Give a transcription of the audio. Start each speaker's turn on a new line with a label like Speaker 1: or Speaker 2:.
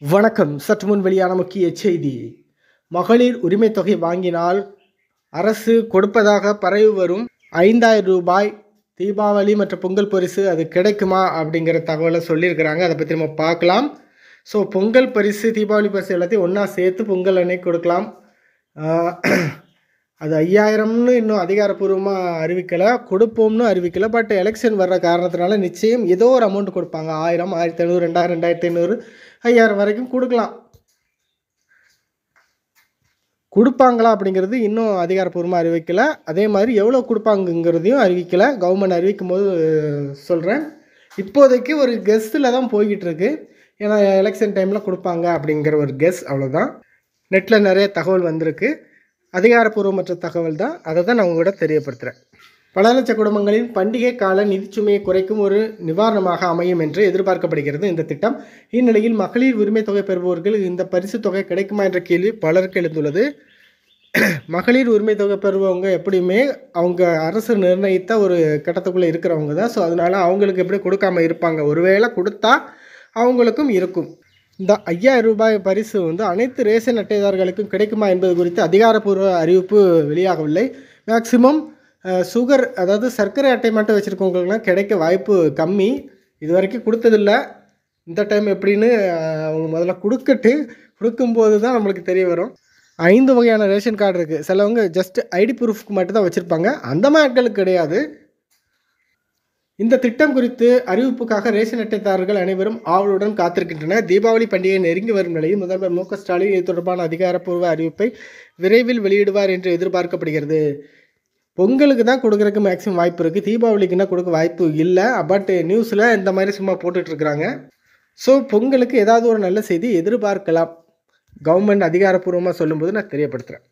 Speaker 1: வணக்கம். சற்று முன் வெளியான முக்கிய செய்தி. மகளிர் உரிமைத் தொகை வாங்கினால் அரசு கொடுப்பதாக பரவி வரும் ரூ. 5,000 தீபாவளி மற்றும் பொங்கல் பரிசு அது கிடைக்குமா அப்படிங்கிற தகவலை சொல்லியிருக்கிறாங்க. அதை பற்றி நம்ம பார்க்கலாம். ஸோ பொங்கல் பரிசு, தீபாவளி பரிசு எல்லாத்தையும் ஒன்றா சேர்த்து பொங்கல் அன்னைக்கு கொடுக்கலாம். அது 5,000ன்னு இன்னும் அதிகாரப்பூர்வமாக அறிவிக்கலை, கொடுப்போம்னு அறிவிக்கலை. பட் எலெக்ஷன் வர்ற காரணத்தினால நிச்சயம் ஏதோ ஒரு அமௌண்ட் கொடுப்பாங்க. 1000, 1500, 2000, 2500, 5000 வரைக்கும் கொடுக்கலாம். கொடுப்பாங்களா அப்படிங்கிறது இன்னும் அதிகாரப்பூர்வமாக அறிவிக்கலை. அதே மாதிரி எவ்வளோ கொடுப்பாங்கங்கிறதையும் அறிவிக்கலை. கவர்மெண்ட் அறிவிக்கும் போது சொல்கிறேன். இப்போதைக்கு ஒரு கெஸ்ஸில் தான் போய்கிட்டு இருக்கு. ஏன்னா எலெக்ஷன் டைமில் கொடுப்பாங்க அப்படிங்கிற ஒரு கெஸ், அவ்வளோதான். நெட்டில் நிறைய தகவல் வந்திருக்கு. அதிகாரப்பூர்வமற்ற தகவல் தான். அதை தான் நான் உங்களோட தெரியப்படுத்துகிறேன். பல லட்ச குடும்பங்களின் பண்டிகை கால நிதிச்சுமையை குறைக்கும் ஒரு நிவாரணமாக அமையும் என்று எதிர்பார்க்கப்படுகிறது இந்த திட்டம். இந்நிலையில் மகளிர் உரிமை தொகை பெறுபவர்கள் இந்த பரிசு தொகை கிடைக்குமா என்ற கேள்வி பலருக்கு எழுந்துள்ளது. மகளிர் உரிமை தொகை பெறுபவங்க எப்படியுமே அவங்க அரசு நிர்ணயித்த ஒரு கட்டத்துக்குள்ளே இருக்கிறவங்க தான். ஸோ அதனால் அவங்களுக்கு எப்படி கொடுக்காமல் இருப்பாங்க? ஒருவேளை கொடுத்தா அவங்களுக்கும் இருக்கும். இந்த ரூ. 5,000 பரிசு அனைத்து ரேஷன் அட்டைதாரர்களுக்கும் கிடைக்குமா என்பது குறித்து அதிகாரப்பூர்வ அறிவிப்பு வெளியாகவில்லை. மேக்சிமம் சுகர், அதாவது சர்க்கரை அட்டை மட்டும் வச்சுருக்கவங்களுக்குலாம் கிடைக்க வாய்ப்பு கம்மி. இது வரைக்கும் கொடுத்ததில்லை. இந்த டைம் எப்படின்னு அவங்க முதல்ல கொடுக்கும்போது தான் நம்மளுக்கு தெரிய வரும். 5 வகையான ரேஷன் கார்டு இருக்குது. சிலவங்க ஜஸ்ட் ஐடி ப்ரூஃப்க்கு மட்டும் தான் வச்சுருப்பாங்க. அந்த மாதிரி ஆட்களுக்கு கிடையாது. இந்த திட்டம் குறித்து அறிவிப்புக்காக ரேஷன் அட்டைதாரர்கள் அனைவரும் ஆவலுடன் காத்திருக்கின்றனர். தீபாவளி பண்டிகை நெருங்கி வரும் நிலையில் முதல்வர் மு க ஸ்டாலின் இது தொடர்பான அதிகாரப்பூர்வ அறிவிப்பை விரைவில் வெளியிடுவார் என்று எதிர்பார்க்கப்படுகிறது. பொங்கலுக்கு தான் கொடுக்குறதுக்கு மேக்ஸிமம் வாய்ப்பு இருக்குது. தீபாவளிக்குன்னா கொடுக்க வாய்ப்பு இல்லை. பட் நியூஸில் இந்த மாதிரி சும்மா போட்டுட்ருக்குறாங்க. ஸோ பொங்கலுக்கு ஏதாவது ஒரு நல்ல செய்தி எதிர்பார்க்கலாம். கவர்மெண்ட் அதிகாரப்பூர்வமாக சொல்லும்போது நான் தெரியப்படுத்துகிறேன்.